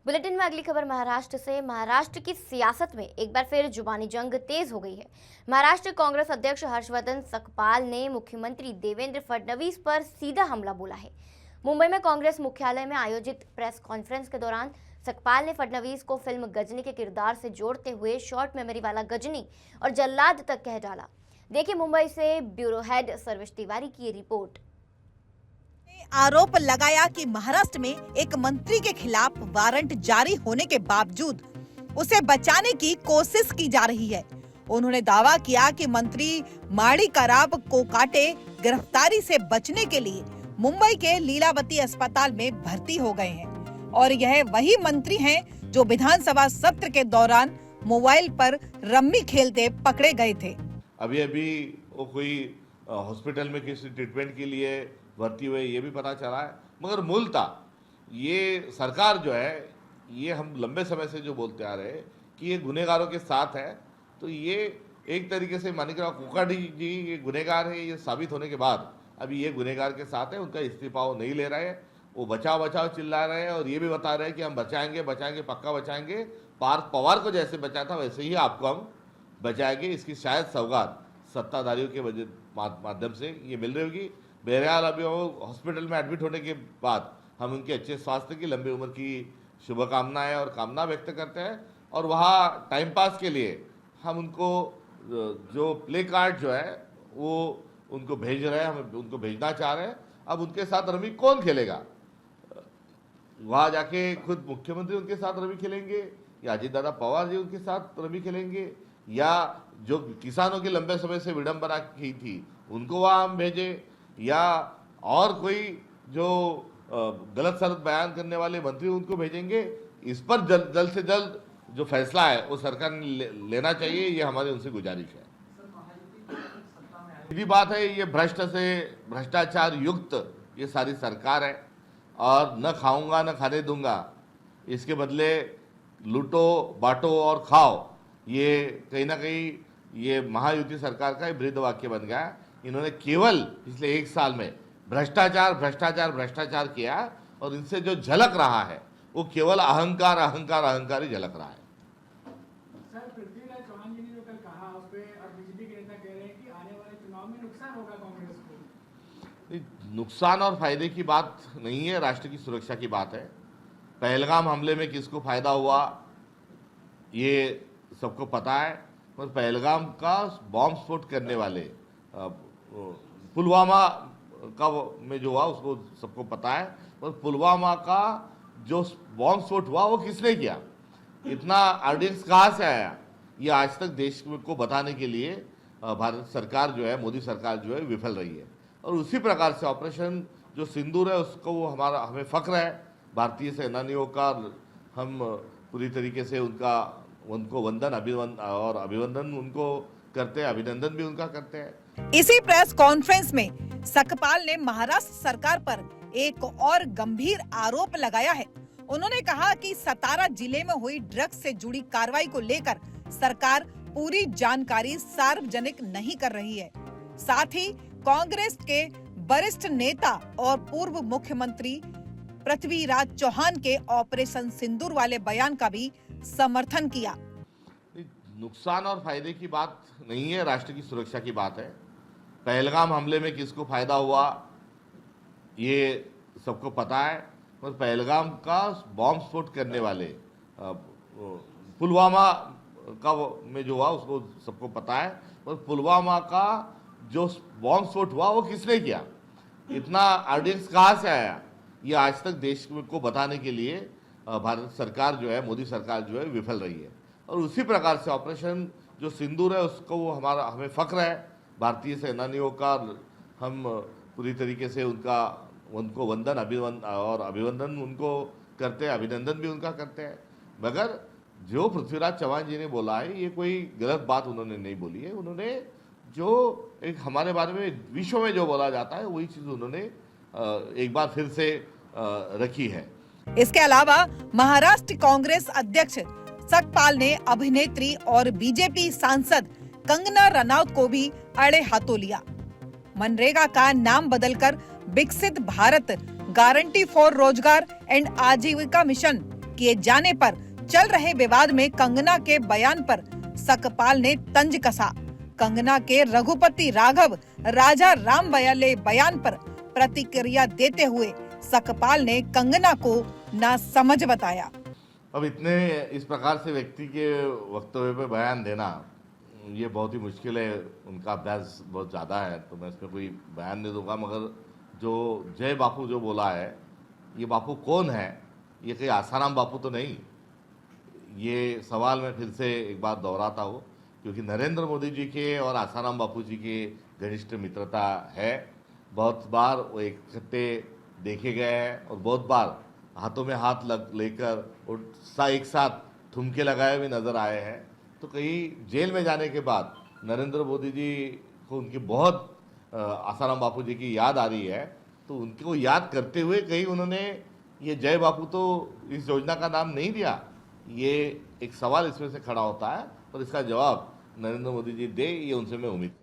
Bulletin में अगली खबर महाराष्ट्र से। महाराष्ट्र की सियासत में एक बार फिर जुबानी जंग तेज हो गई है। महाराष्ट्र कांग्रेस अध्यक्ष हर्षवर्धन सकपाल ने मुख्यमंत्री देवेंद्र फडणवीस पर सीधा हमला बोला है। मुंबई में कांग्रेस मुख्यालय में आयोजित प्रेस कॉन्फ्रेंस के दौरान सकपाल ने फडणवीस को फिल्म गजनी के किरदार से जोड़ते हुए शॉर्ट मेमोरी वाला गजनी और जल्लाद तक कह डाला। देखिए मुंबई से ब्यूरो हेड सर्वेश तिवारी की ये रिपोर्ट। आरोप लगाया कि महाराष्ट्र में एक मंत्री के खिलाफ वारंट जारी होने के बावजूद उसे बचाने की कोशिश की जा रही है। उन्होंने दावा किया कि मंत्री माड़ी कराब को काटे गिरफ्तारी से बचने के लिए मुंबई के लीलावती अस्पताल में भर्ती हो गए हैं और यह वही मंत्री हैं जो विधानसभा सत्र के दौरान मोबाइल पर रम्मी खेलते पकड़े गए थे। अभी वो कोई हॉस्पिटल में किसी ट्रीटमेंट के लिए भर्ती हुए ये भी पता चला है, मगर मूलतः ये सरकार जो है, ये हम लंबे समय से जो बोलते आ रहे हैं कि ये गुनहगारों के साथ है, तो ये एक तरीके से मानिकराव कोकाडी जी ये गुनहगार है, ये साबित होने के बाद अभी ये गुनहगार के साथ है। उनका इस्तीफा वो नहीं ले रहे हैं, वो बचाओ बचाओ चिल्ला रहे हैं और ये भी बता रहे हैं कि हम बचाएंगे बचाएंगे पक्का बचाएंगे। पार्थ पवार को जैसे बचाया था वैसे ही आपको हम बचाएंगे। इसकी शायद सौगात सत्ताधारियों के माध्यम से ये मिल रही होगी। बहरहाल अभी वो हॉस्पिटल में एडमिट होने के बाद हम उनके अच्छे स्वास्थ्य की, लंबी उम्र की शुभकामनाएं और कामना व्यक्त करते हैं और वहाँ टाइम पास के लिए हम उनको जो प्ले कार्ड जो है वो उनको भेज रहे हैं, हम उनको भेजना चाह रहे हैं। अब उनके साथ रमी कौन खेलेगा? वहाँ जाके खुद मुख्यमंत्री उनके साथ रमी खेलेंगे या अजीत दादा पवार जी उनके साथ रमी खेलेंगे या जो किसानों की लंबे समय से विडंबना की थी उनको वहाँ हम भेजें या और कोई जो गलत सलत बयान करने वाले मंत्री उनको भेजेंगे। इस पर जल्द से जल्द जो फैसला है वो सरकार ने लेना चाहिए, ये हमारी उनसे गुजारिश है। सीधी बात है, ये भ्रष्टाचार युक्त ये सारी सरकार है और न खाऊंगा न खाने दूंगा, इसके बदले लूटो बांटो और खाओ, ये कहीं ना कहीं ये महायुति सरकार का बृहद वाक्य बन गया। इन्होंने केवल पिछले एक साल में भ्रष्टाचार भ्रष्टाचार भ्रष्टाचार किया और इनसे जो झलक रहा है वो केवल अहंकार अहंकार अहंकार ही झलक रहा है। सर, पृथ्वीराज चौहान जी ने जो कल कहा उस पे और बीजेपी के नेता कह रहे हैं कि आने वाले चुनाव में नुकसान होगा कांग्रेस को। नुकसान और फायदे की बात नहीं है, राष्ट्र की सुरक्षा की बात है। पहलगाम हमले में किसको फायदा हुआ ये सबको पता है, पर पहलगाम का बॉम्ब स्फोट करने वाले पुलवामा का में जो हुआ उसको सबको पता है, पर पुलवामा का जो बॉम्ब स्फोट हुआ वो किसने किया, इतना ऑर्डिनेंस कहाँ से आया, ये आज तक देश को बताने के लिए भारत सरकार जो है, मोदी सरकार जो है विफल रही है। और उसी प्रकार से ऑपरेशन जो सिंदूर है उसको वो हमें फख्र है भारतीय सेनानियों का। हम पूरी तरीके से उनको अभिवंदन उनको करते हैं, अभिनंदन भी उनका करते हैं। इसी प्रेस कॉन्फ्रेंस में सकपाल ने महाराष्ट्र सरकार पर एक और गंभीर आरोप लगाया है। उन्होंने कहा कि सतारा जिले में हुई ड्रग्स से जुड़ी कार्रवाई को लेकर सरकार पूरी जानकारी सार्वजनिक नहीं कर रही है। साथ ही कांग्रेस के वरिष्ठ नेता और पूर्व मुख्यमंत्री पृथ्वीराज चौहान के ऑपरेशन सिंदूर वाले बयान का भी समर्थन किया। नुकसान और फायदे की बात नहीं है, राष्ट्र की सुरक्षा की बात है। पहलगाम हमले में किसको फायदा हुआ ये सबको पता है, पर पहलगाम का बॉम्ब स्फोट करने वाले पुलवामा का में जो हुआ उसको सबको पता है, पर पुलवामा का जो बॉम्ब स्फोट हुआ वो किसने किया, इतना ऑर्डिनेंस कहाँ से आया, ये आज तक देश को बताने के लिए भारत सरकार जो है, मोदी सरकार जो है विफल रही है। और उसी प्रकार से ऑपरेशन जो सिंदूर है उसको वो हमें फख्र है भारतीय सेनानियों का। हम पूरी तरीके से उनको अभिवंदन उनको करते हैं, अभिनंदन भी उनका करते हैं। मगर जो पृथ्वीराज चौहान जी ने बोला है ये कोई गलत बात उन्होंने नहीं बोली है। उन्होंने जो एक हमारे बारे में विश्व में जो बोला जाता है वही चीज़ उन्होंने एक बार फिर से रखी है। इसके अलावा महाराष्ट्र कांग्रेस अध्यक्ष सकपाल ने अभिनेत्री और बीजेपी सांसद कंगना रनौत को भी अड़े हाथों लिया। मनरेगा का नाम बदलकर विकसित भारत गारंटी फॉर रोजगार एंड आजीविका मिशन किए जाने पर चल रहे विवाद में कंगना के बयान पर सकपाल ने तंज कसा। कंगना के रघुपति राघव राजा राम बयाले बयान पर प्रतिक्रिया देते हुए सकपाल ने कंगना को नासमझ बताया। अब इतने इस प्रकार से व्यक्ति के वक्तव्य पे बयान देना ये बहुत ही मुश्किल है, उनका अभ्यास बहुत ज़्यादा है, तो मैं इसमें कोई बयान नहीं दूंगा। मगर जो जय बापू जो बोला है, ये बापू कौन है? ये कहीं आसाराम बापू तो नहीं। ये सवाल मैं फिर से एक बार दोहराता हूँ, क्योंकि नरेंद्र मोदी जी के और आसाराम बापू जी की घनिष्ठ मित्रता है। बहुत बार वो इकट्ठे देखे गए हैं और बहुत बार हाथों में हाथ लेकर और एक साथ ठुमके लगाए हुए नजर आए हैं। तो कहीं जेल में जाने के बाद नरेंद्र मोदी जी को उनकी बहुत आसाराम बापू जी की याद आ रही है, तो उनको याद करते हुए कहीं उन्होंने ये जय बापू तो इस योजना का नाम नहीं दिया। ये एक सवाल इसमें से खड़ा होता है और इसका जवाब नरेंद्र मोदी जी दे, ये उनसे मैं उम्मीद